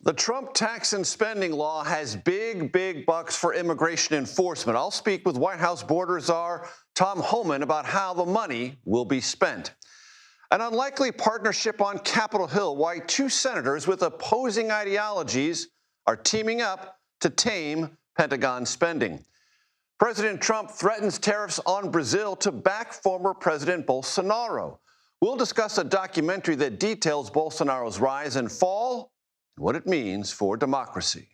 The Trump tax and spending law has big bucks for immigration enforcement. I'll speak with White House border czar Tom Homan about how the money will be spent. An unlikely partnership on Capitol Hill, why two senators with opposing ideologies are teaming up to tame Pentagon spending. President Trump threatens tariffs on Brazil to back former President Bolsonaro. We'll discuss a documentary that details Bolsonaro's rise and fall and what it means for democracy.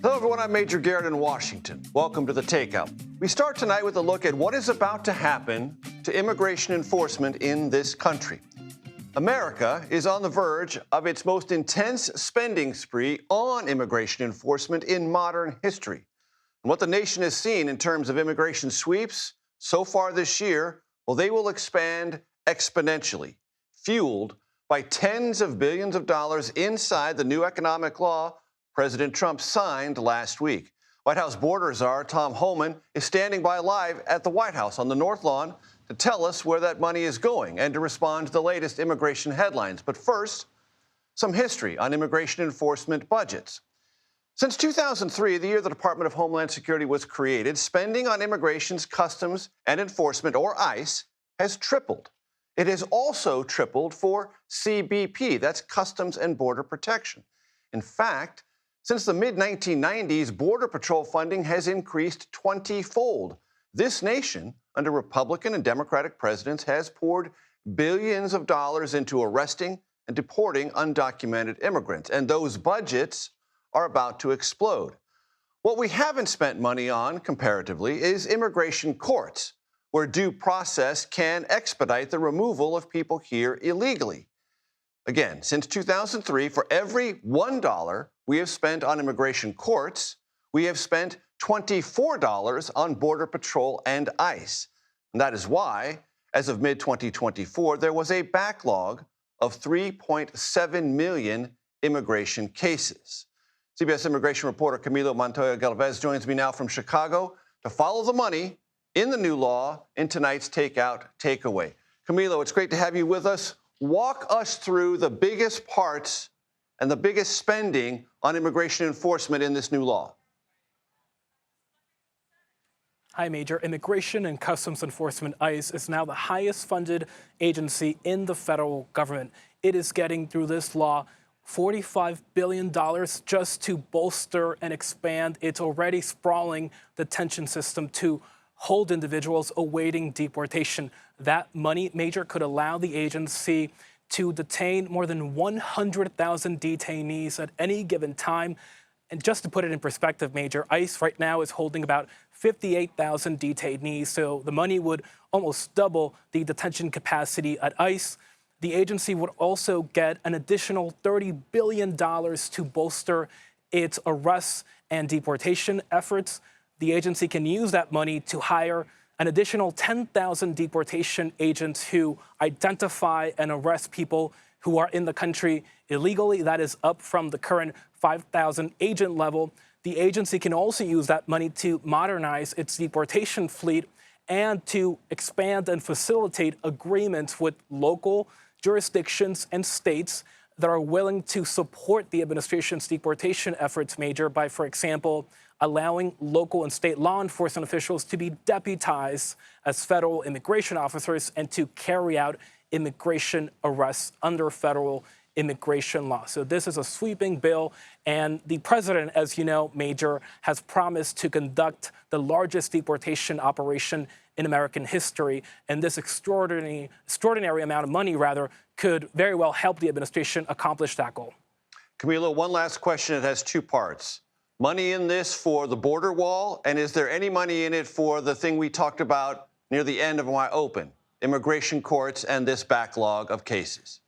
Hello, everyone. I'm Major Garrett in Washington. Welcome to the Takeout. We start tonight with a look at what is about to happen to immigration enforcement in this country. America is on the verge of its most intense spending spree on immigration enforcement in modern history. And what the nation has seen in terms of immigration sweeps so far this year, well, they will expand exponentially, fueled by tens of billions of dollars inside the new economic law President Trump signed last week. White House border czar Tom Homan is standing by live at the White House on the North Lawn to tell us where that money is going and to respond to the latest immigration headlines. But first, some history on immigration enforcement budgets. Since 2003, the year the Department of Homeland Security was created, spending on immigration's Customs and Enforcement, or ICE, has tripled. It has also tripled for CBP, that's Customs and Border Protection. In fact, since the mid-1990s, Border Patrol funding has increased 20-fold. This nation, under Republican and Democratic presidents, has poured billions of dollars into arresting and deporting undocumented immigrants, and those budgets are about to explode. What we haven't spent money on, comparatively, is immigration courts, where due process can expedite the removal of people here illegally. Again, since 2003, for every $1 we have spent on immigration courts, we have spent $24 on Border Patrol and ICE. And that is why, as of mid-2024, there was a backlog of 3.7 million immigration cases. CBS immigration reporter Camilo Montoya Galvez joins me now from Chicago to follow the money in the new law in tonight's Takeout Takeaway. Camilo, it's great to have you with us. Walk us through the biggest parts and the biggest spending on immigration enforcement in this new law. Hi, Major. Immigration and Customs Enforcement, ICE, is now the highest funded agency in the federal government. It is getting, through this law, $45 billion just to bolster and expand its already sprawling detention system to hold individuals awaiting deportation. That money, Major, could allow the agency to detain more than 100,000 detainees at any given time. And just to put it in perspective, Major, ICE right now is holding about 58,000 detainees, so the money would almost double the detention capacity at ICE. The agency would also get an additional $30 billion to bolster its arrests and deportation efforts. The agency can use that money to hire an additional 10,000 deportation agents who identify and arrest people who are in the country illegally. That is up from the current 5,000 agent level. The agency can also use that money to modernize its deportation fleet and to expand and facilitate agreements with local jurisdictions and states that are willing to support the administration's deportation efforts, Major, by, for example, allowing local and state law enforcement officials to be deputized as federal immigration officers and to carry out immigration arrests under federal immigration law. So this is a sweeping bill, and the president, as you know, Major, has promised to conduct the largest deportation operation in American history, and this extraordinary amount of money, could very well help the administration accomplish that goal. Camilo, one last question. It has two parts. Money in this for the border wall, and is there any money in it for the thing we talked about near the end of my open, immigration courts and this backlog of cases?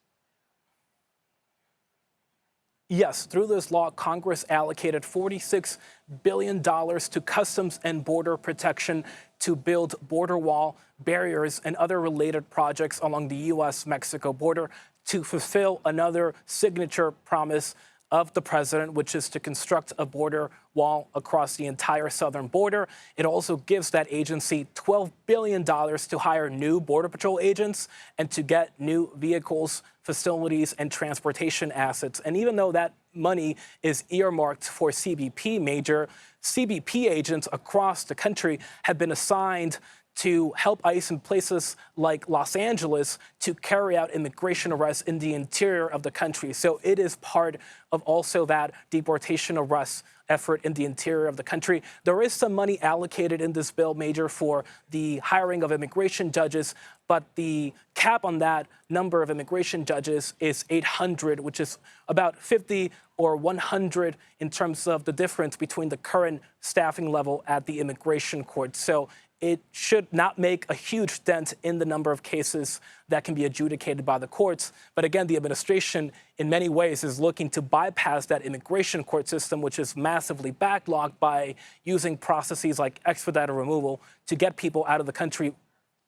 Yes, through this law, Congress allocated $46 billion to Customs and Border Protection to build border wall, barriers, and other related projects along the U.S.-Mexico border to fulfill another signature promise of the president, which is to construct a border wall across the entire southern border. It also gives that agency $12 billion to hire new Border Patrol agents and to get new vehicles, facilities, and transportation assets. And even though that money is earmarked for CBP, Major, CBP agents across the country have been assigned to help ICE in places like Los Angeles to carry out immigration arrests in the interior of the country. So it is part of also that deportation arrest effort in the interior of the country. There is some money allocated in this bill, Major, for the hiring of immigration judges, but the cap on that number of immigration judges is 800, which is about 50 or 100 in terms of the difference between the current staffing level at the immigration court. So it should not make a huge dent in the number of cases that can be adjudicated by the courts. But again, the administration, in many ways, is looking to bypass that immigration court system, which is massively backlogged, by using processes like expedited removal to get people out of the country,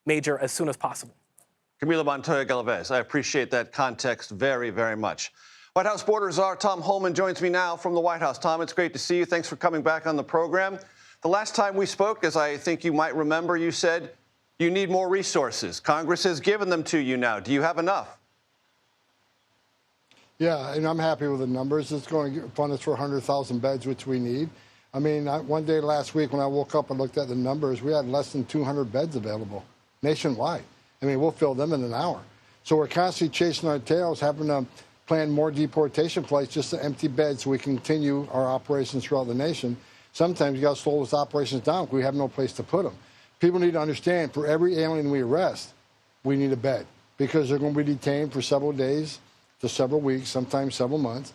Major, as soon as possible. Camila Montoya Galvez, I appreciate that context very, very much. White House border czar Tom Homan joins me now from the White House. Tom, it's great to see you. Thanks for coming back on the program. The last time we spoke, as I think you might remember, you said you need more resources. Congress has given them to you now. Do you have enough? Yeah, and I'm happy with the numbers. It's going to fund us for 100,000 beds, which we need. I mean, one day last week when I woke up and looked at the numbers, we had less than 200 beds available nationwide. I mean, we'll fill them in an hour. So we're constantly chasing our tails, having to plan more deportation flights just to empty beds so we continue our operations throughout the nation. Sometimes you got to slow those operations down because we have no place to put them. People need to understand, for every alien we arrest, we need a bed because they're going to be detained for several days to several weeks, sometimes several months,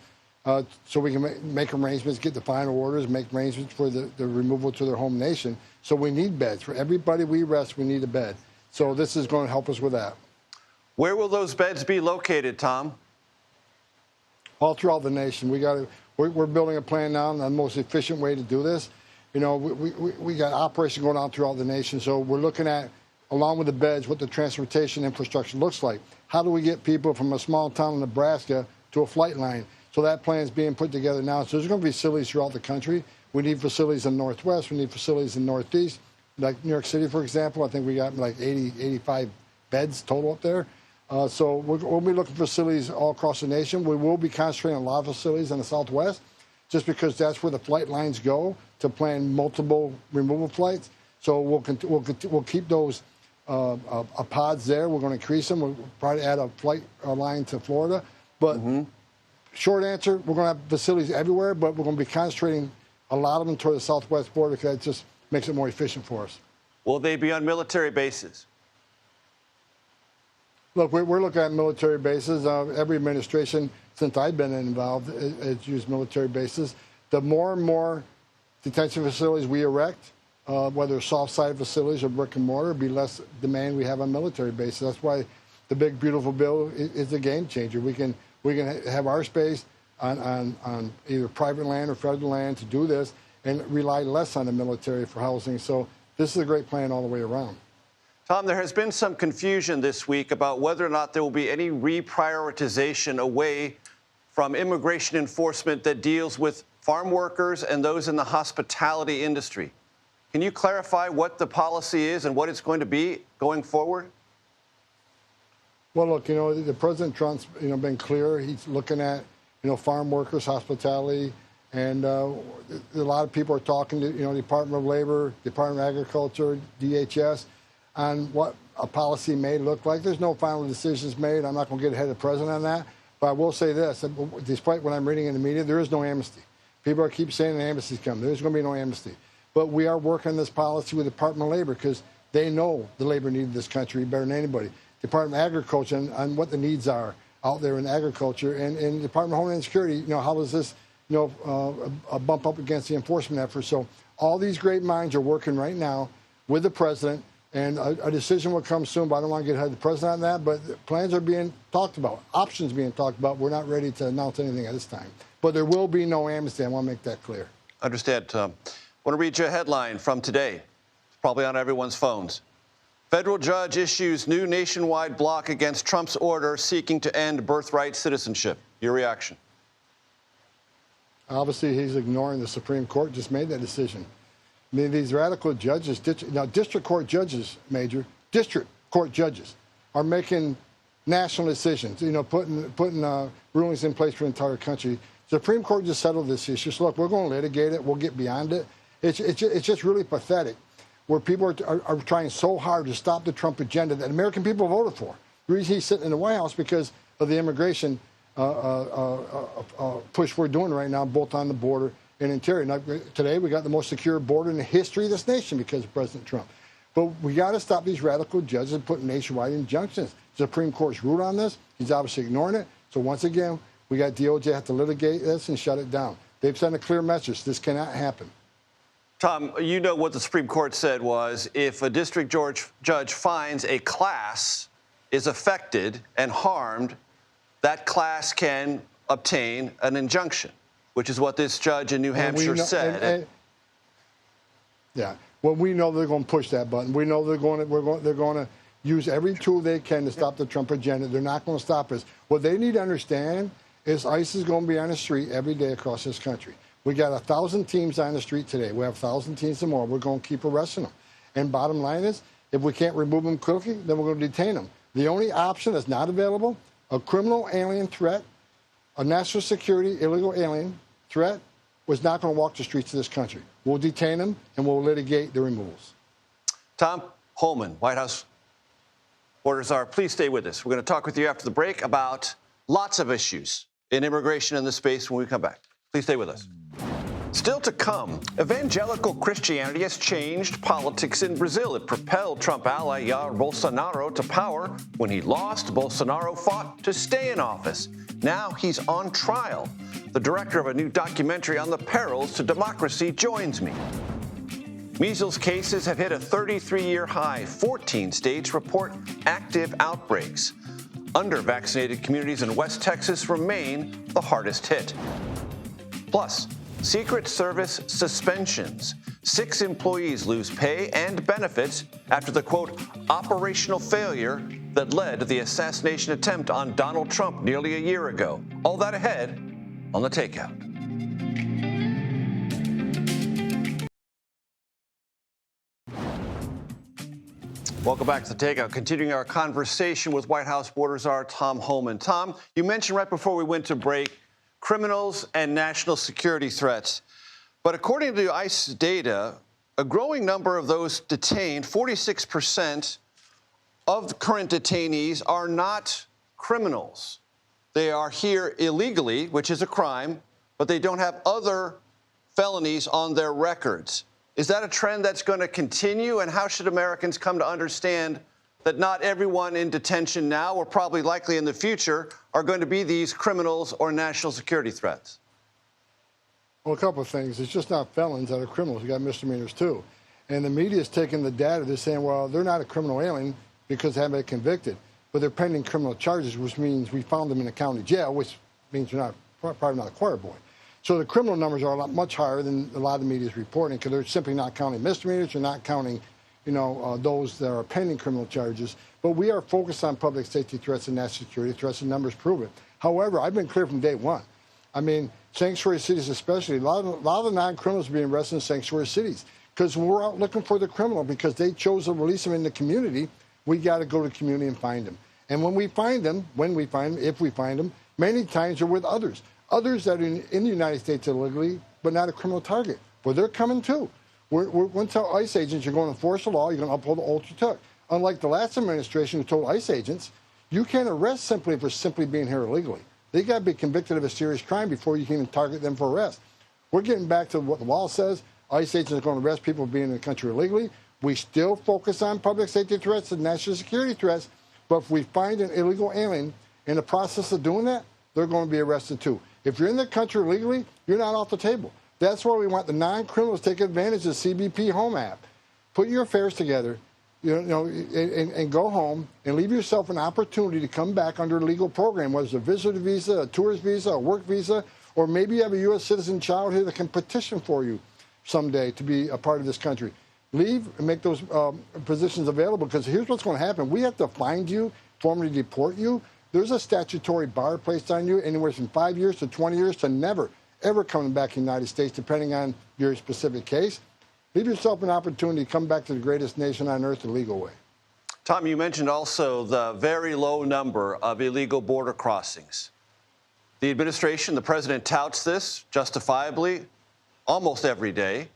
so we can make arrangements, get the final orders, make arrangements for the removal to their home nation. So we need beds. For everybody we arrest, we need a bed. So this is going to help us with that. Where will those beds be located, Tom? All throughout the nation. We're building a plan now on the most efficient way to do this. You know, we got operations going on throughout the nation, so we're looking at, along with the beds, what the transportation infrastructure looks like. How do we get people from a small town in Nebraska to a flight line? So that plan is being put together now. So there's going to be facilities throughout the country. We need facilities in the Northwest. We need facilities in the Northeast. Like New York City, for example, I think we got like 80, 85 beds total up there. So we'll be looking for facilities all across the nation. We will be concentrating on a lot of facilities in the Southwest, just because that's where the flight lines go to plan multiple removal flights. So we'll keep those pods there. We're going to increase them. We'll probably add a flight line to Florida. But short answer, we're going to have facilities everywhere, but we're going to be concentrating a lot of them toward the Southwest border because that just makes it more efficient for us. Will they be on military bases? Look, we're looking at military bases. Every administration since I've been involved has used military bases. The more and more detention facilities we erect, whether soft-sided facilities or brick and mortar, be less demand we have on military bases. That's why the big, beautiful bill is a game changer. We can have our space on either private land or federal land to do this and rely less on the military for housing. So this is a great plan all the way around. Tom, there has been some confusion this week about whether or not there will be any reprioritization away from immigration enforcement that deals with farm workers and those in the hospitality industry. Can you clarify what the policy is and what it's going to be going forward? Well, look, the President Trump's, been clear. He's looking at, farm workers, hospitality, and a lot of people are talking to, Department of Labor, Department of Agriculture, DHS, on what a policy may look like. There's no final decisions made. I'm not going to get ahead of the president on that. But I will say this, despite what I'm reading in the media, there is no amnesty. People keep saying an amnesty's coming. There's going to be no amnesty. But we are working on this policy with the Department of Labor because they know the labor need of this country better than anybody. Department of Agriculture on what the needs are out there in agriculture. And the Department of Homeland Security, how does this, bump up against the enforcement effort? So all these great minds are working right now with the president. And a decision will come soon, but I don't want to get ahead of the president on that. But plans are being talked about, options being talked about. We're not ready to announce anything at this time. But there will be no amnesty. I want to make that clear. Understand, Tom. I want to read you a headline from today. It's probably on everyone's phones. Federal judge issues new nationwide block against Trump's order seeking to end birthright citizenship. Your reaction? Obviously, he's ignoring the Supreme Court just made that decision. I mean, these radical judges, district court judges, Major, district court judges are making national decisions, putting rulings in place for the entire country. Supreme Court just settled this issue. So, look, we're going to litigate it. We'll get beyond it. It's just really pathetic where people are trying so hard to stop the Trump agenda that American people voted for. The reason he's sitting in the White House because of the immigration push we're doing right now, both on the border and interior. Now, today, we got the most secure border in the history of this nation because of President Trump. But we got to stop these radical judges and put nationwide injunctions. The Supreme Court's ruled on this. He's obviously ignoring it. So once again, we got DOJ have to litigate this and shut it down. They've sent a clear message. This cannot happen. Tom, you know what the Supreme Court said was if a district judge finds a class is affected and harmed, that class can obtain an injunction, which is what this judge in New Hampshire said. Yeah. Well, we know they're going to push that button. We know they're going to use every tool they can to stop the Trump agenda. They're not going to stop us. What they need to understand is ICE is going to be on the street every day across this country. We got 1,000 teams on the street today. We have 1,000 teams tomorrow. We're going to keep arresting them. And bottom line is, if we can't remove them quickly, then we're going to detain them. The only option that's not available, a criminal alien threat, a national security illegal alien threat, was not going to walk the streets of this country. We'll detain them, and we'll litigate the removals. Tom Homan, White House Borders Czar, please stay with us. We're going to talk with you after the break about lots of issues in immigration in this space when we come back. Please stay with us. Still to come, evangelical Christianity has changed politics in Brazil. It propelled Trump ally Jair Bolsonaro to power. When he lost, Bolsonaro fought to stay in office. Now he's on trial. The director of a new documentary on the perils to democracy joins me. Measles cases have hit a 33-year high. 14 states report active outbreaks. Under-vaccinated communities in West Texas remain the hardest hit. Plus, Secret Service suspensions. 6 employees lose pay and benefits after the, quote, operational failure that led to the assassination attempt on Donald Trump nearly a year ago. All that ahead on The Takeout. Welcome back to The Takeout. Continuing our conversation with White House Borders Czar Tom Homan. Tom, you mentioned right before we went to break criminals and national security threats. But according to ICE data, a growing number of those detained, 46% of the current detainees, are not criminals. They are here illegally, which is a crime, but they don't have other felonies on their records. Is that a trend that's going to continue? And how should Americans come to understand that not everyone in detention now, or probably likely in the future, are going to be these criminals or national security threats? Well, a couple of things. It's just not felons that are criminals. You got misdemeanors, too. And the media is taking the data. They're saying, well, they're not a criminal alien because they haven't been convicted. But they're pending criminal charges, which means we found them in a county jail, which means they're probably not a choir boy. So the criminal numbers are much higher than a lot of the media is reporting because they're simply not counting misdemeanors. They're not counting, those that are pending criminal charges. But we are focused on public safety threats and national security threats, and numbers prove it. However, I've been clear from day one. I mean, sanctuary cities especially, a lot of the non-criminals are being arrested in sanctuary cities because we're out looking for the criminal because they chose to release them in the community. We got to go to the community and find them. And when we find them, if we find them, many times they're with others that are in the United States illegally, but not a criminal target. Well, they're coming too. We're going to tell ICE agents you're going to enforce the law, you're going to uphold the oath you took. Unlike the last administration who told ICE agents, you can't arrest simply for simply being here illegally. They got to be convicted of a serious crime before you can even target them for arrest. We're getting back to what the law says. ICE agents are going to arrest people being in the country illegally. We still focus on public safety threats and national security threats, but if we find an illegal alien in the process of doing that, they're going to be arrested too. If you're in the country illegally, you're not off the table. That's why we want the non-criminals to take advantage of the CBP Home app. Put your affairs together, and go home and leave yourself an opportunity to come back under a legal program, whether it's a visitor visa, a tourist visa, a work visa, or maybe you have a U.S. citizen child here that can petition for you someday to be a part of this country. Leave and make those positions available, because here's what's going to happen. We have to find you, formally deport you. There's a statutory bar placed on you, anywhere from 5 years to 20 years to never, ever coming back to the United States, depending on your specific case. Leave yourself an opportunity to come back to the greatest nation on earth the legal way. Tom, you mentioned also the very low number of illegal border crossings. The administration, the president touts this justifiably almost every day.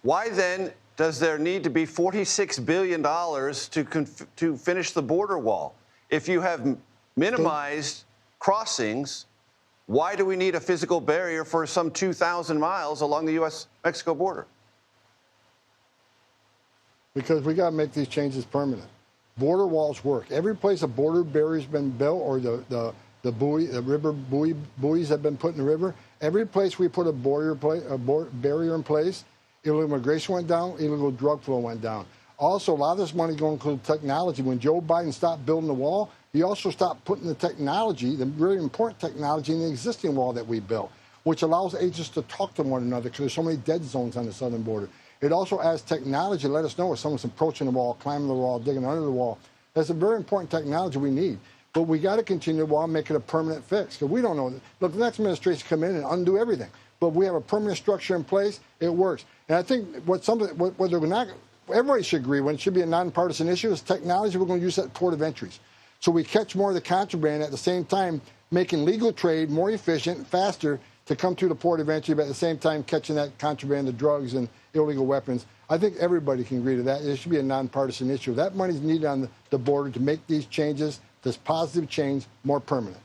Why then does there need to be $46 billion to finish the border wall? If you have minimized crossings, why do we need a physical barrier for some 2,000 miles along the U.S.-Mexico border? Because we got to make these changes permanent. Border walls work. Every place a border barrier's been built, or the river buoys have been put in the river, every place we put a barrier in place, illegal immigration went down, illegal drug flow went down. Also, a lot of this money going to include technology. When Joe Biden stopped building the wall, he also stopped putting the technology, the really important technology, in the existing wall that we built, which allows agents to talk to one another because there's so many dead zones on the southern border. It also adds technology to let us know if someone's approaching the wall, climbing the wall, digging under the wall. That's a very important technology we need. But we got to continue the wall and make it a permanent fix, because we don't know. Look, the next administration come in and undo everything. But we have a permanent structure in place. It works. And I think everybody should agree when it should be a nonpartisan issue is technology we're going to use at port of entries. So we catch more of the contraband at the same time, making legal trade more efficient, faster to come through the port of entry, but at the same time catching that contraband, the drugs and illegal weapons. I think everybody can agree to that. It should be a nonpartisan issue. That money is needed on the border to make these changes, this positive change, more permanent.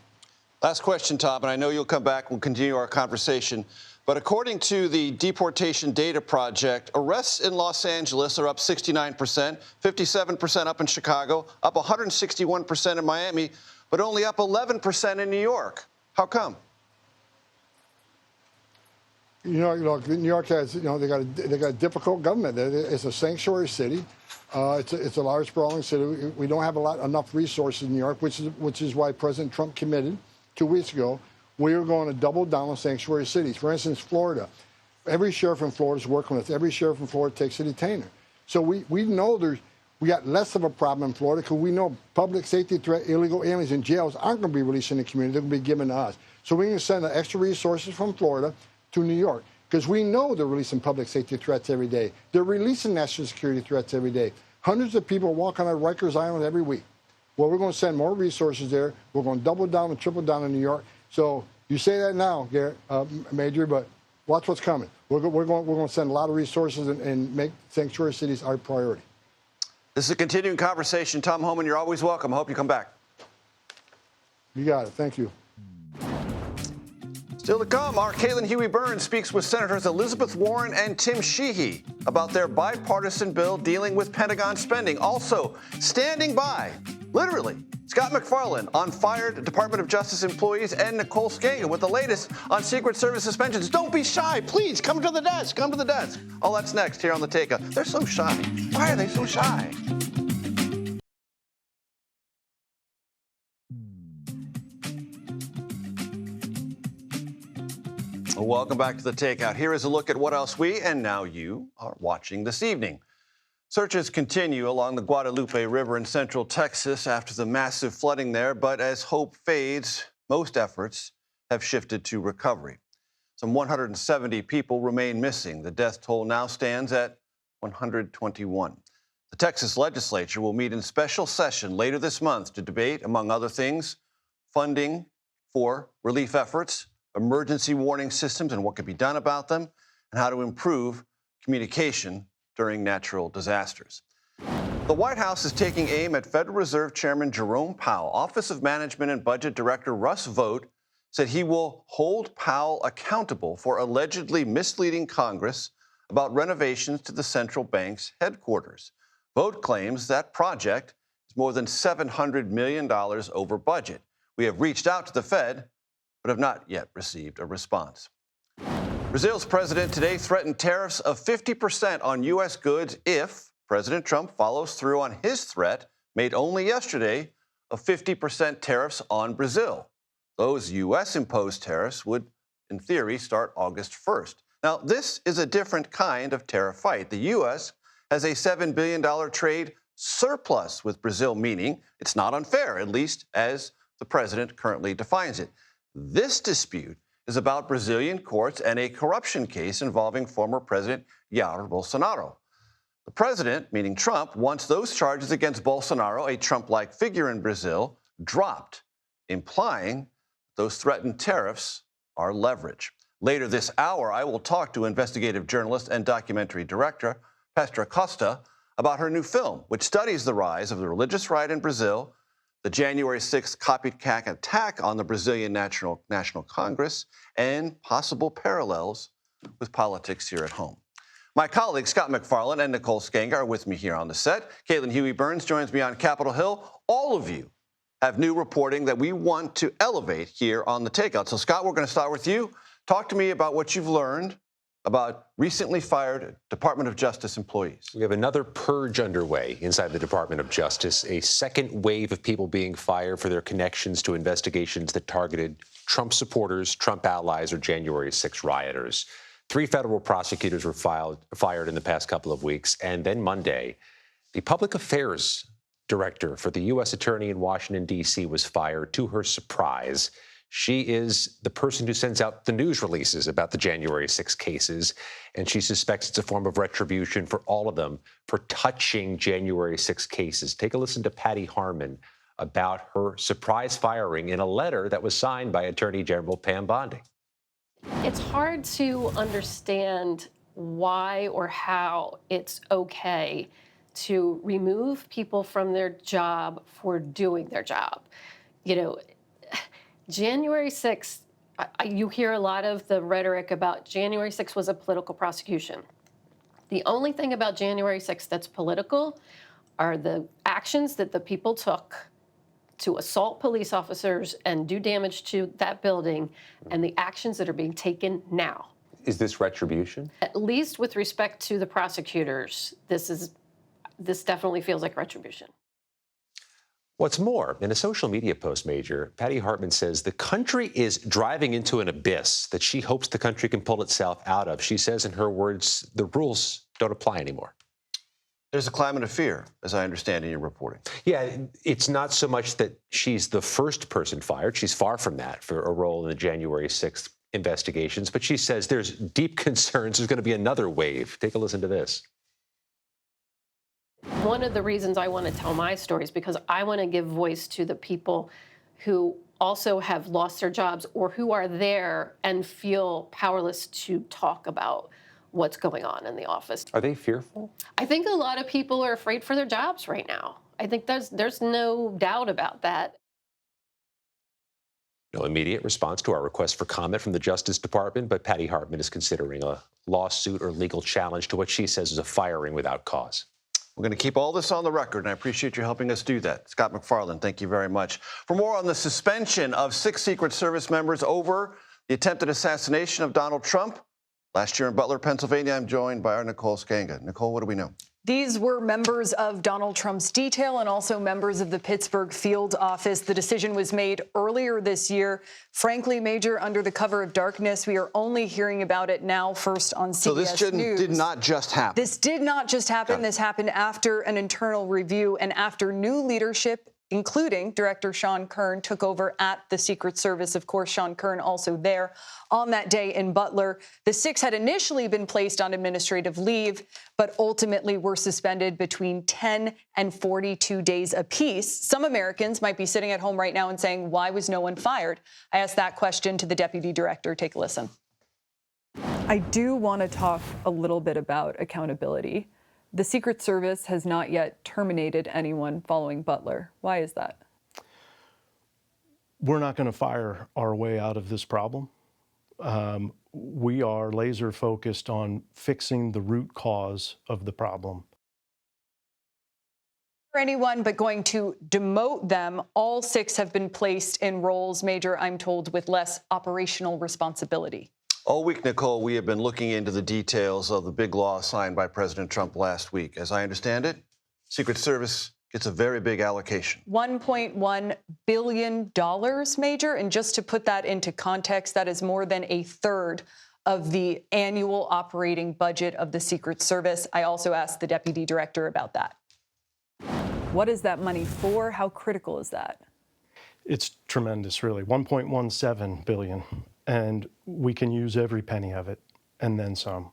Last question, Tom, and I know you'll come back. We'll continue our conversation. But according to the Deportation Data Project, arrests in Los Angeles are up 69%, 57% up in Chicago, up 161% in Miami, but only up 11% in New York. How come? New York has, they got a difficult government. It's a sanctuary city. It's a large, sprawling city. We don't have enough resources in New York, which is why President Trump committed 2 weeks ago, we are going to double down on sanctuary cities. For instance, Florida. Every sheriff in Florida is working with us. Every sheriff in Florida takes a detainer. So we know we got less of a problem in Florida because we know public safety threat, illegal aliens in jails aren't going to be released in the community. They're going to be given to us. So we can send extra resources from Florida to New York because we know they're releasing public safety threats every day. They're releasing national security threats every day. Hundreds of people walk on Rikers Island every week. Well, we're going to send more resources there. We're going to double down and triple down in New York. So you say that now, Garrett, Major, but watch what's coming. We're going to send a lot of resources and make sanctuary cities our priority. This is a continuing conversation. Tom Homan, you're always welcome. I hope you come back. You got it. Thank you. Still to come, our Caitlin Huey-Burns speaks with Senators Elizabeth Warren and Tim Sheehy about their bipartisan bill dealing with Pentagon spending. Also, standing by, literally, Scott McFarland on fired Department of Justice employees and Nicole Skagen with the latest on Secret Service suspensions. Don't be shy. Please come to the desk. Come to the desk. All that's next here on The Takeout. They're so shy. Why are they so shy? Welcome back to The Takeout. Here is a look at what else we, and now you, are watching this evening. Searches continue along the Guadalupe River in central Texas after the massive flooding there, but as hope fades, most efforts have shifted to recovery. Some 170 people remain missing. The death toll now stands at 121. The Texas legislature will meet in special session later this month to debate, among other things, funding for relief efforts, emergency warning systems and what can be done about them, and how to improve communication during natural disasters. The White House is taking aim at Federal Reserve Chairman Jerome Powell. Office of Management and Budget Director Russ Vought said he will hold Powell accountable for allegedly misleading Congress about renovations to the central bank's headquarters. Vought claims that project is more than $700 million over budget. We have reached out to the Fed, but have not yet received a response. Brazil's president today threatened tariffs of 50% on U.S. goods if President Trump follows through on his threat made only yesterday of 50% tariffs on Brazil. Those U.S.-imposed tariffs would, in theory, start August 1st. Now, this is a different kind of tariff fight. The U.S. has a $7 billion trade surplus with Brazil, meaning it's not unfair, at least as the president currently defines it. This dispute is about Brazilian courts and a corruption case involving former President Jair Bolsonaro. The president, meaning Trump, wants those charges against Bolsonaro, a Trump-like figure in Brazil, dropped, implying those threatened tariffs are leverage. Later this hour, I will talk to investigative journalist and documentary director Petra Costa about her new film, which studies the rise of the religious right in Brazil, the January 6th copycat attack on the Brazilian National Congress, and possible parallels with politics here at home. My colleagues Scott MacFarlane and Nicole Sganga are with me here on the set. Caitlin Huey-Burns joins me on Capitol Hill. All of you have new reporting that we want to elevate here on the Takeout. So, Scott, we're going to start with you. Talk to me about what you've learned about recently fired Department of Justice employees. We have another purge underway inside the Department of Justice, a second wave of people being fired for their connections to investigations that targeted Trump supporters, Trump allies, or January 6 rioters. 3 federal prosecutors were fired in the past couple of weeks. And then Monday, the public affairs director for the U.S. Attorney in Washington, D.C. was fired to her surprise. She is the person who sends out the news releases about the January 6 cases, and she suspects it's a form of retribution for all of them for touching January 6 cases. Take a listen to Patty Harmon about her surprise firing in a letter that was signed by Attorney General Pam Bondi. It's hard to understand why or how it's okay to remove people from their job for doing their job. You know, January 6th, you hear a lot of the rhetoric about January 6th was a political prosecution. The only thing about January 6th that's political are the actions that the people took to assault police officers and do damage to that building, and the actions that are being taken now. Is this retribution? At least with respect to the prosecutors, this definitely feels like retribution. What's more, in a social media post, Major, Patty Hartman says the country is driving into an abyss that she hopes the country can pull itself out of. She says, in her words, the rules don't apply anymore. There's a climate of fear, as I understand in your reporting. Yeah, it's not so much that she's the first person fired. She's far from that for a role in the January 6th investigations. But she says there's deep concerns there's going to be another wave. Take a listen to this. One of the reasons I want to tell my story is because I want to give voice to the people who also have lost their jobs or who are there and feel powerless to talk about what's going on in the office. Are they fearful? I think a lot of people are afraid for their jobs right now. I think there's no doubt about that. No immediate response to our request for comment from the Justice Department, but Patty Hartman is considering a lawsuit or legal challenge to what she says is a firing without cause. We're going to keep all this on the record, and I appreciate you helping us do that. Scott MacFarlane, thank you very much. For more on the suspension of 6 Secret Service members over the attempted assassination of Donald Trump last year in Butler, Pennsylvania, I'm joined by our Nicole Sganga. Nicole, what do we know? These were members of Donald Trump's detail and also members of the Pittsburgh field office. The decision was made earlier this year. Frankly, Major, under the cover of darkness, we are only hearing about it now first on CBS News. So this did not just happen? This did not just happen. This happened after an internal review and after new leadership, including Director Sean Kern, took over at the Secret Service. Of course, Sean Kern also there on that day in Butler. The 6 had initially been placed on administrative leave, but ultimately were suspended between 10 and 42 days apiece. Some Americans might be sitting at home right now and saying, why was no one fired? I asked that question to the deputy director. Take a listen. I do want to talk a little bit about accountability. The Secret Service has not yet terminated anyone following Butler. Why is that? We're not going to fire our way out of this problem. We are laser focused on fixing the root cause of the problem. Anyone but going to demote them. All 6 have been placed in roles, Major, I'm told, with less operational responsibility. All week, Nicole, we have been looking into the details of the big law signed by President Trump last week. As I understand it, Secret Service gets a very big allocation. $1.1 billion, Major. And just to put that into context, that is more than a third of the annual operating budget of the Secret Service. I also asked the deputy director about that. What is that money for? How critical is that? It's tremendous, really. $1.17 billion. and we can use every penny of it and then some.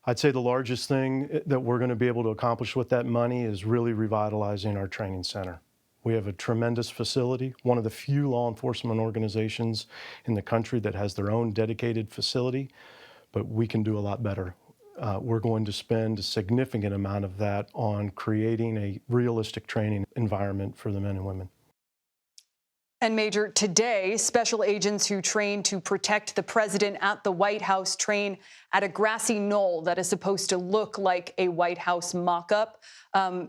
I'd say the largest thing that we're going to be able to accomplish with that money is really revitalizing our training center. We have a tremendous facility, one of the few law enforcement organizations in the country that has their own dedicated facility, but we can do a lot better. We're going to spend a significant amount of that on creating a realistic training environment for the men and women. And Major, today, special agents who train to protect the president at the White House train at a grassy knoll that is supposed to look like a White House mock-up.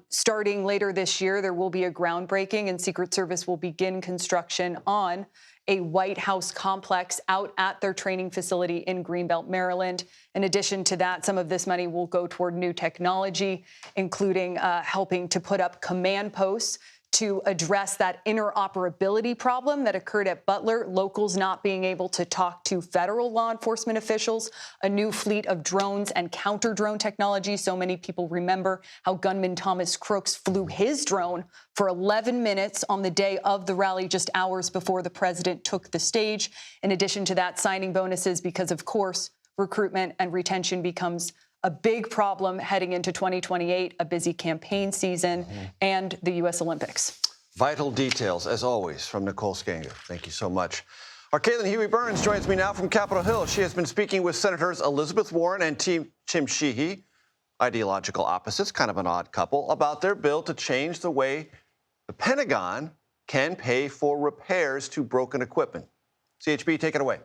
Starting later this year, there will be a groundbreaking, and Secret Service will begin construction on a White House complex out at their training facility in Greenbelt, Maryland. In addition to that, some of this money will go toward new technology, including helping to put up command posts to address that interoperability problem that occurred at Butler, locals not being able to talk to federal law enforcement officials, a new fleet of drones and counter-drone technology. So many people remember how gunman Thomas Crooks flew his drone for 11 minutes on the day of the rally, just hours before the president took the stage. In addition to that, signing bonuses because, of course, recruitment and retention becomes a big problem heading into 2028, a busy campaign season, and the U.S. Olympics. Vital details, as always, from Nicole Skanger. Thank you so much. Our Caitlin Huey-Burns joins me now from Capitol Hill. She has been speaking with Senators Elizabeth Warren and Tim Sheehy, ideological opposites, kind of an odd couple, about their bill to change the way the Pentagon can pay for repairs to broken equipment. CHB, take it away.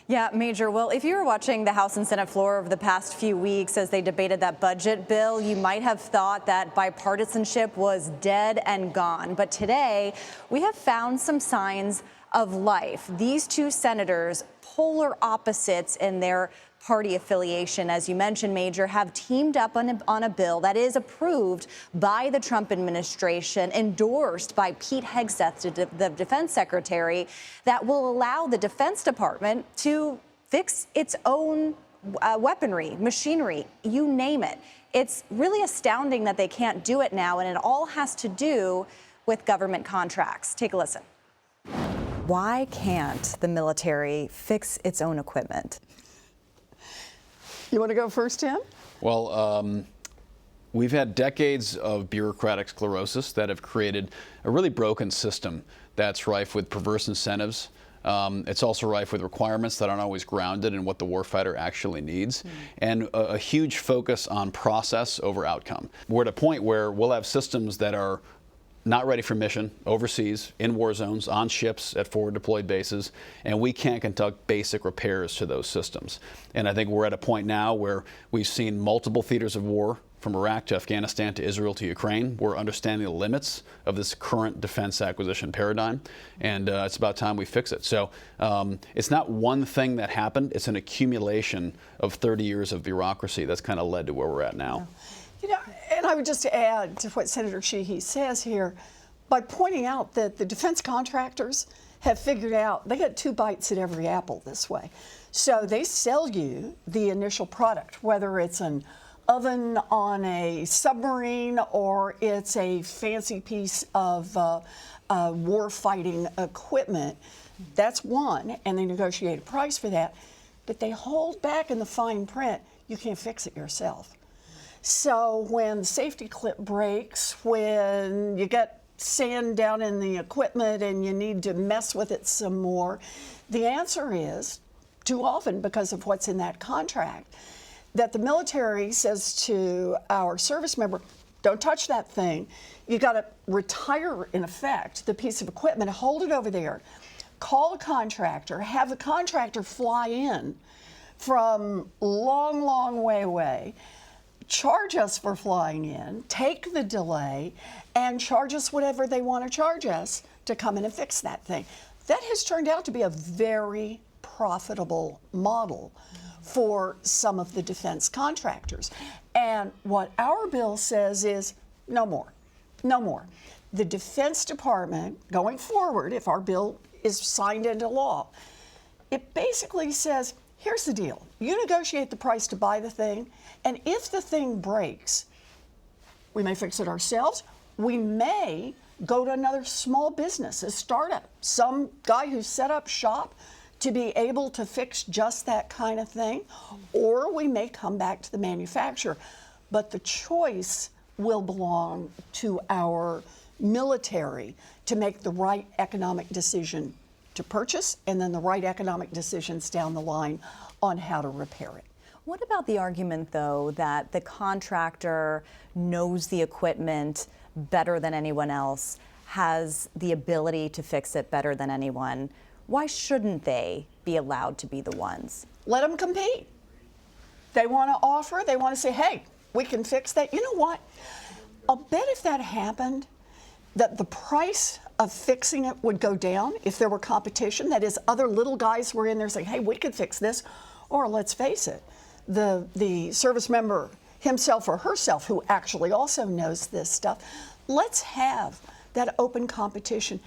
Yeah, Major. Well, if you were watching the House and Senate floor over the past few weeks as they debated that budget bill, you might have thought that bipartisanship was dead and gone. But today, we have found some signs of life. These two senators, polar opposites in their party affiliation, as you mentioned, Major, have teamed up on a bill that is approved by the Trump administration, endorsed by Pete Hegseth, the defense secretary, that will allow the Defense Department to fix its own weaponry, machinery, you name it. It's really astounding that they can't do it now, and it all has to do with government contracts. Take a listen. Why can't the military fix its own equipment? You want to go first, Tim? Well, we've had decades of bureaucratic sclerosis that have created a really broken system that's rife with perverse incentives. It's also rife with requirements that aren't always grounded in what the warfighter actually needs, and a huge focus on process over outcome. We're at a point where we'll have systems that are not ready for mission overseas, in war zones, on ships, at forward deployed bases, and we can't conduct basic repairs to those systems. And I think we're at a point now where we've seen multiple theaters of war, from Iraq to Afghanistan to Israel to Ukraine. We're understanding the limits of this current defense acquisition paradigm, and it's about time we fix it. So it's not one thing that happened, it's an accumulation of 30 years of bureaucracy that's kind of led to where we're at now. You know, and I would just add to what Senator Sheehy says here, by pointing out that the defense contractors have figured out they get 2 bites at every apple this way. So they sell you the initial product, whether it's an oven on a submarine or it's a fancy piece of war-fighting equipment. That's one, and they negotiate a price for that. But they hold back in the fine print, you can't fix it yourself. So when the safety clip breaks, when you get sand down in the equipment and you need to mess with it some more, the answer is, too often because of what's in that contract, that the military says to our service member, don't touch that thing. You got to retire, in effect, the piece of equipment, hold it over there, call a contractor, have the contractor fly in from long, long way away, charge us for flying in, take the delay, and charge us whatever they want to charge us to come in and fix that thing. That has turned out to be a very profitable model for some of the defense contractors. And what our bill says is no more, no more. The Defense Department, going forward, if our bill is signed into law, it basically says, here's the deal. You negotiate the price to buy the thing, and if the thing breaks, we may fix it ourselves. We may go to another small business, a startup, some guy who set up shop, to be able to fix just that kind of thing, or we may come back to the manufacturer. But the choice will belong to our military to make the right economic decision to purchase, and then the right economic decisions down the line on how to repair it. What about the argument, though, that the contractor knows the equipment better than anyone else, has the ability to fix it better than anyone? Why shouldn't they be allowed to be the ones? Let them compete. They want to offer, they want to say, hey, we can fix that. You know what? I'll bet if that happened, that the price of fixing it would go down if there were competition. That is, other little guys were in there saying, hey, we could fix this. Or let's face it, the service member himself or herself who actually also knows this stuff, let's have that open competition.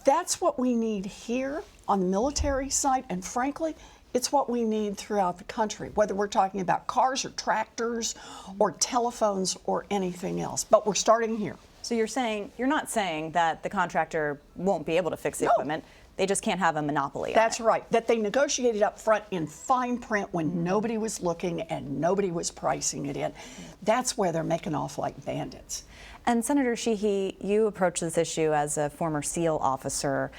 That's what we need here on the military side, and frankly, it's what we need throughout the country, whether we're talking about cars or tractors or telephones or anything else. But we're starting here. So you're not saying that the contractor won't be able to fix the equipment. They just can't have a monopoly on That's it. right. That they negotiated up front in fine print when nobody was looking and nobody was pricing it in. That's where they're making off like bandits. And Senator Sheehy, you approach this issue as a former SEAL officer.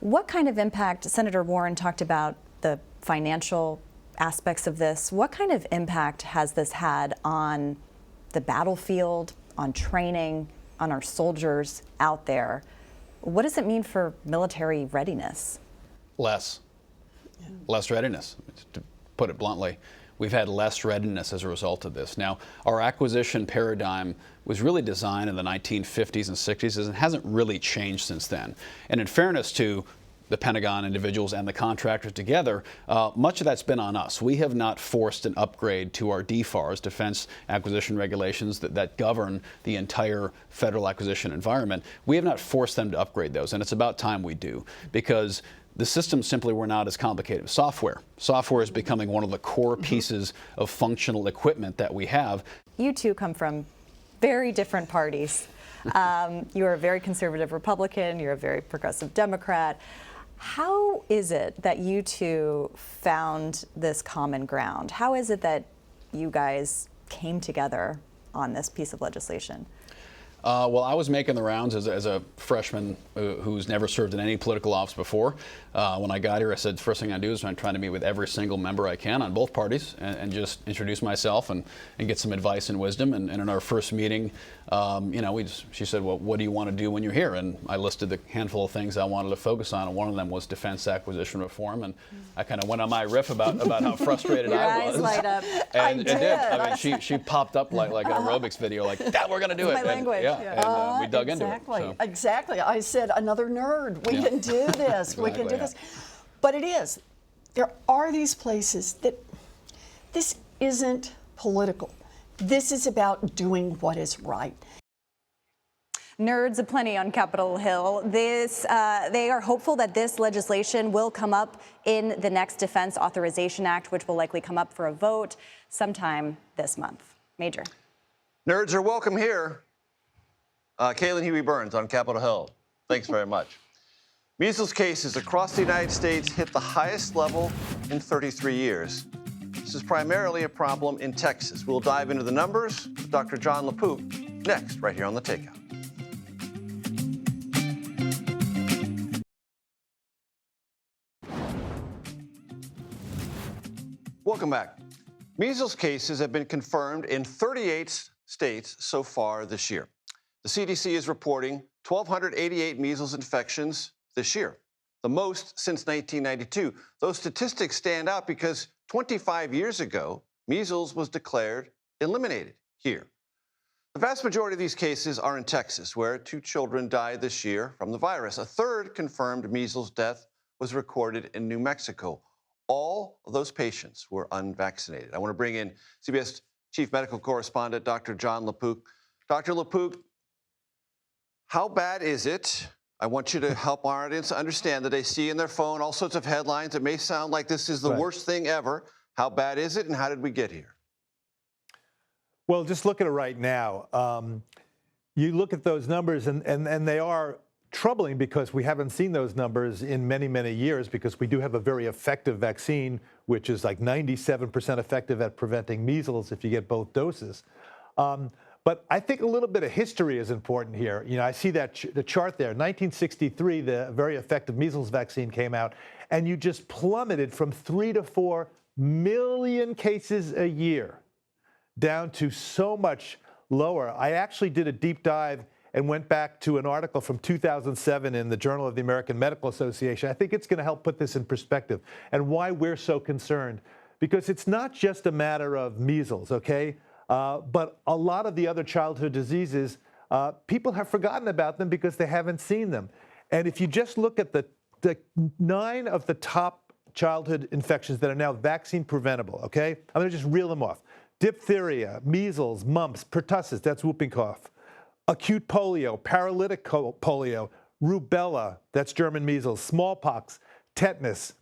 What kind of impact, Senator Warren talked about the financial aspects of this. What kind of impact has this had on the battlefield, on training, on our soldiers out there? What does it mean for military readiness? Less readiness, to put it bluntly. We've had less readiness as a result of this. Now, our acquisition paradigm was really designed in the 1950s and 60s and hasn't really changed since then. And in fairness to the Pentagon individuals and the contractors together, much of that's been on us. We have not forced an upgrade to our DFARS, Defense Acquisition Regulations, that govern the entire federal acquisition environment. We have not forced them to upgrade those, and it's about time we do, because the systems simply were not as complicated. Software is becoming one of the core pieces of functional equipment that we have. You two come from very different parties. You're a very conservative Republican, you're a very progressive Democrat. How is it that you two found this common ground? How is it that you guys came together on this piece of legislation? Well, I was making the rounds as a freshman who's never served in any political office before. When I got here, I said the first thing I do is I'm trying to meet with every single member I can on both parties and just introduce myself and get some advice and wisdom. And in our first meeting, she said, well, what do you want to do when you're here? And I listed the handful of things I wanted to focus on, and one of them was defense acquisition reform. And I kind of went on my riff about how frustrated I was. Your eyes light up. And it did. I mean, she popped up like an aerobics video, like, that, we're going to do it. My language. Yeah. And we dug into it. So. Exactly. I said, another nerd. We can do this. Exactly, we can do this. But it is. There are these places that this isn't political. This is about doing what is right. Nerds aplenty on Capitol Hill. They are hopeful that this legislation will come up in the next Defense Authorization Act, which will likely come up for a vote sometime this month. Major. Nerds are welcome here. Kaylin Huey-Burns on Capitol Hill. Thanks very much. Measles cases across the United States hit the highest level in 33 years. This is primarily a problem in Texas. We'll dive into the numbers with Dr. John LaPook next, right here on The Takeout. Welcome back. Measles cases have been confirmed in 38 states so far this year. The CDC is reporting 1,288 measles infections this year, the most since 1992. Those statistics stand out because 25 years ago, measles was declared eliminated here. The vast majority of these cases are in Texas, where 2 children died this year from the virus. A third confirmed measles death was recorded in New Mexico. All of those patients were unvaccinated. I want to bring in CBS Chief Medical Correspondent Dr. John LaPook. Dr. LaPook, how bad is it? I want you to help our audience understand that they see in their phone all sorts of headlines. It may sound like this is the worst thing ever. How bad is it, and how did we get here? Well, just look at it right now. You look at those numbers, and they are troubling because we haven't seen those numbers in many, many years, because we do have a very effective vaccine, which is like 97% effective at preventing measles if you get both doses. But I think a little bit of history is important here. You know, I see that the chart there. 1963, the very effective measles vaccine came out, and you just plummeted from 3 to 4 million cases a year down to so much lower. I actually did a deep dive and went back to an article from 2007 in the Journal of the American Medical Association. I think it's going to help put this in perspective and why we're so concerned. Because it's not just a matter of measles, okay? But a lot of the other childhood diseases, people have forgotten about them because they haven't seen them. And if you just look at the 9 of the top childhood infections that are now vaccine preventable, okay? I'm going to just reel them off. Diphtheria, measles, mumps, pertussis, that's whooping cough. Acute polio, paralytic polio, rubella, that's German measles, smallpox, tetanus.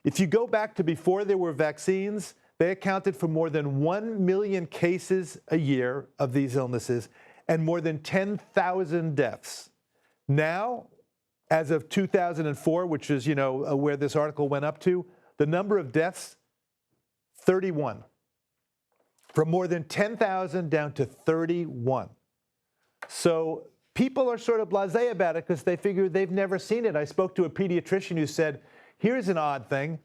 If you go back to before there were vaccines, they accounted for more than 1 million cases a year of these illnesses and more than 10,000 deaths. Now, as of 2004, which is, you know, where this article went up to, the number of deaths, 31. From more than 10,000 down to 31. So people are sort of blasé about it because they figure they've never seen it. I spoke to a pediatrician who said, here's an odd thing.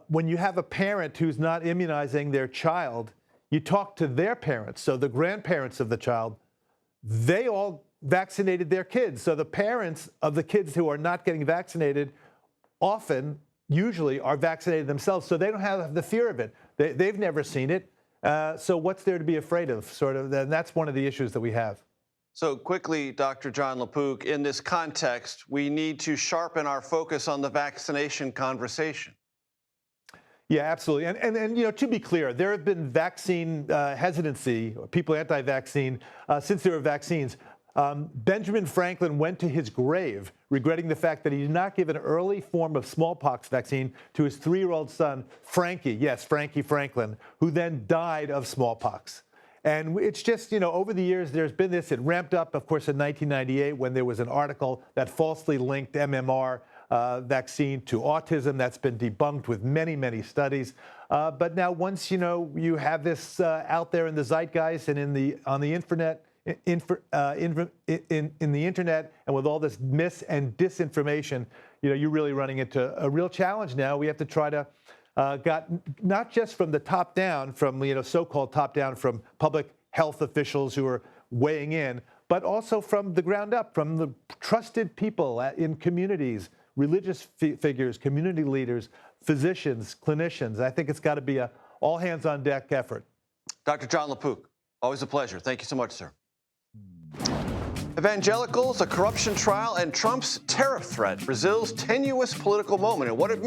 When you have a parent who's not immunizing their child, you talk to their parents, so the grandparents of the child, they all vaccinated their kids. So the parents of the kids who are not getting vaccinated usually are vaccinated themselves, so they don't have the fear of it. They've never seen it. So what's there to be afraid of, sort of? And that's one of the issues that we have. So quickly, Dr. John LaPook, in this context, we need to sharpen our focus on the vaccination conversation. Yeah, absolutely. And you know, to be clear, there have been vaccine hesitancy, or people anti-vaccine, since there were vaccines. Benjamin Franklin went to his grave regretting the fact that he did not give an early form of smallpox vaccine to his 3-year-old son, Frankie, yes, Frankie Franklin, who then died of smallpox. And it's just, you know, over the years, there's been this. It ramped up, of course, in 1998 when there was an article that falsely linked MMR vaccine to autism. That's been debunked with many, many studies. But now once, you know, you have this out there in the zeitgeist and on the internet, in the internet, and with all this mis and disinformation, you know, you're really running into a real challenge now. We have to try to not just from the top down, from, you know, so-called top down, from public health officials who are weighing in, but also from the ground up, from the trusted people in communities, religious figures, community leaders, physicians, clinicians. I think it's got to be a all hands on deck effort. Dr. John LaPook, always a pleasure. Thank you so much, sir. Evangelicals, a corruption trial, and Trump's tariff threat, Brazil's tenuous political moment, and what it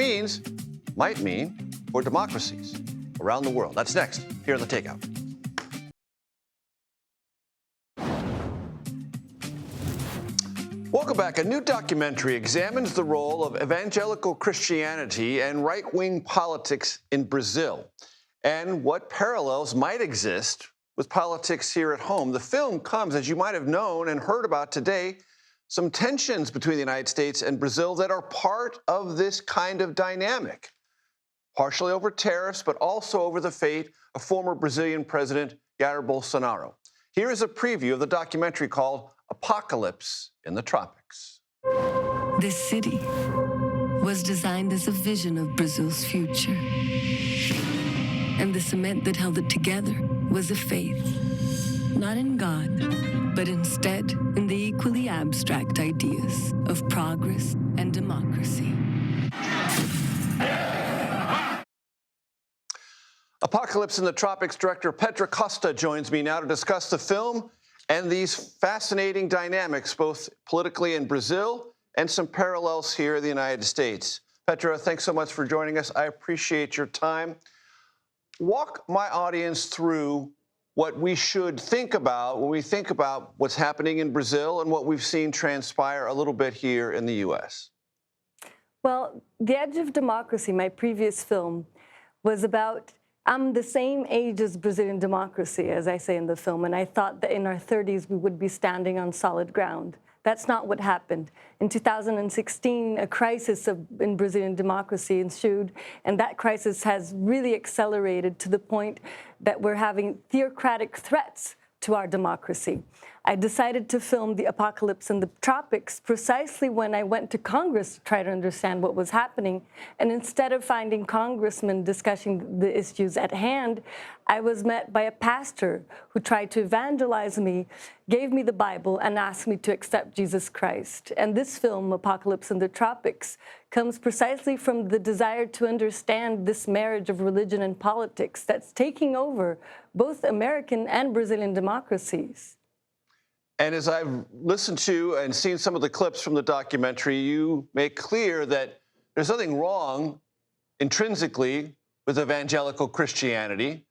might mean for democracies around the world. That's next here on The Takeout. Welcome back. A new documentary examines the role of evangelical Christianity and right-wing politics in Brazil and what parallels might exist with politics here at home. The film comes, as you might have known and heard about today, some tensions between the United States and Brazil that are part of this kind of dynamic, partially over tariffs, but also over the fate of former Brazilian President Jair Bolsonaro. Here is a preview of the documentary called Apocalypse in the Tropics. This city was designed as a vision of Brazil's future. And the cement that held it together was a faith, not in God, but instead in the equally abstract ideas of progress and democracy. Apocalypse in the Tropics director Petra Costa joins me now to discuss the film and these fascinating dynamics, both politically in Brazil and some parallels here in the United States. Petra, thanks so much for joining us. I appreciate your time. Walk my audience through what we should think about when we think about what's happening in Brazil and what we've seen transpire a little bit here in the U.S. Well, The Edge of Democracy, my previous film, was about I'm the same age as Brazilian democracy, as I say in the film, and I thought that in our 30s we would be standing on solid ground. That's not what happened. In 2016, a crisis in Brazilian democracy ensued, and that crisis has really accelerated to the point that we're having theocratic threats to our democracy. I decided to film the apocalypse in the tropics precisely when I went to Congress to try to understand what was happening. And instead of finding congressmen discussing the issues at hand, I was met by a pastor who tried to evangelize me, gave me the Bible, and asked me to accept Jesus Christ. And this film, Apocalypse in the Tropics, comes precisely from the desire to understand this marriage of religion and politics that's taking over both American and Brazilian democracies. And as I've listened to and seen some of the clips from the documentary, you make clear that there's nothing wrong intrinsically with evangelical Christianity,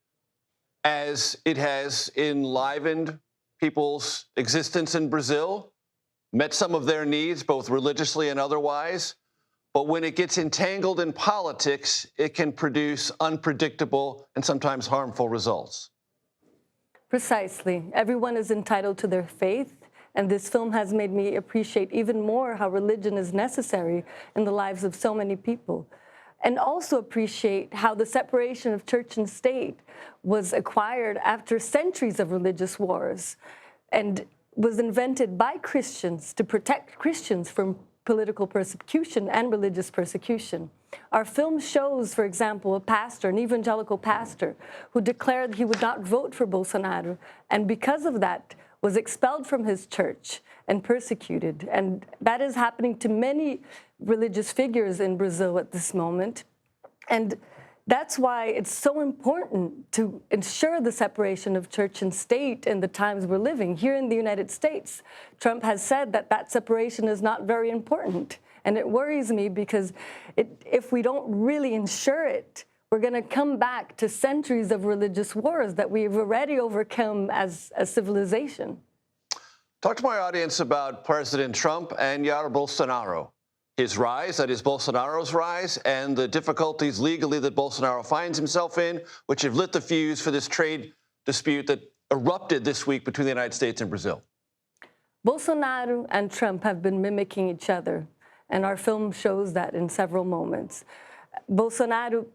as it has enlivened people's existence in Brazil, met some of their needs, both religiously and otherwise. But when it gets entangled in politics, it can produce unpredictable and sometimes harmful results. Precisely. Everyone is entitled to their faith, and this film has made me appreciate even more how religion is necessary in the lives of so many people. And also appreciate how the separation of church and state was acquired after centuries of religious wars and was invented by Christians to protect Christians from political persecution and religious persecution. Our film shows, for example, a pastor, an evangelical pastor, who declared he would not vote for Bolsonaro, and because of that was expelled from his church and persecuted. And that is happening to many religious figures in Brazil at this moment. And that's why it's so important to ensure the separation of church and state in the times we're living. Here in the United States, Trump has said that that separation is not very important. And it worries me because if we don't really ensure it, we're going to come back to centuries of religious wars that we've already overcome as a civilization. Talk to my audience about President Trump and Jair Bolsonaro. His rise, that is Bolsonaro's rise, and the difficulties legally that Bolsonaro finds himself in, which have lit the fuse for this trade dispute that erupted this week between the United States and Brazil. Bolsonaro and Trump have been mimicking each other, and our film shows that in several moments. Bolsonaro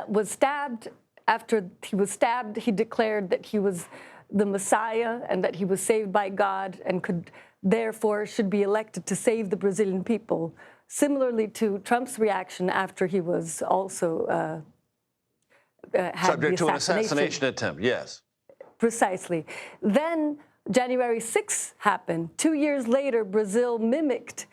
was stabbed. After he was stabbed, he declared that he was the Messiah and that he was saved by God and could therefore should be elected to save the Brazilian people, similarly to Trump's reaction after he was also had subject to an assassination attempt, yes. Precisely. Then January 6th happened. 2 years later, Brazil mimicked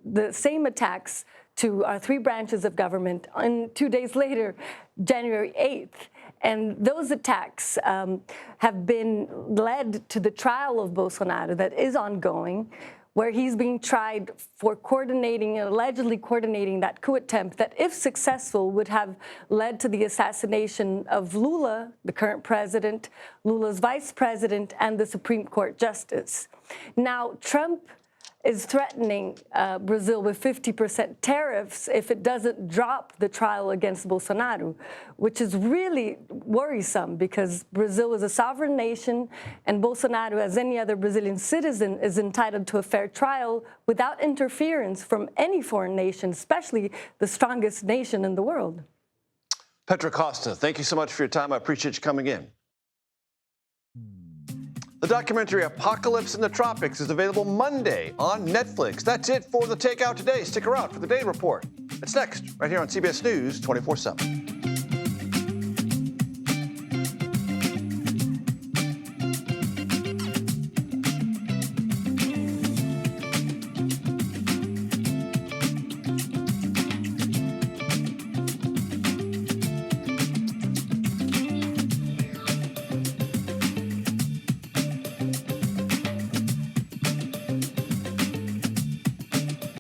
the same attacks to our three branches of government. And 2 days later, January 8th. And those attacks have been led to the trial of Bolsonaro that is ongoing, where he's being tried for coordinating, allegedly coordinating that coup attempt that, if successful, would have led to the assassination of Lula, the current president, Lula's vice president, and the Supreme Court justice. Now, Trump is threatening Brazil with 50% tariffs if it doesn't drop the trial against Bolsonaro, which is really worrisome because Brazil is a sovereign nation and Bolsonaro, as any other Brazilian citizen, is entitled to a fair trial without interference from any foreign nation, especially the strongest nation in the world. Petra Costa, thank you so much for your time. I appreciate you coming in. The documentary Apocalypse in the Tropics is available Monday on Netflix. That's it for the Takeout today. Stick around for the Day Report. It's next, right here on CBS News 24/7.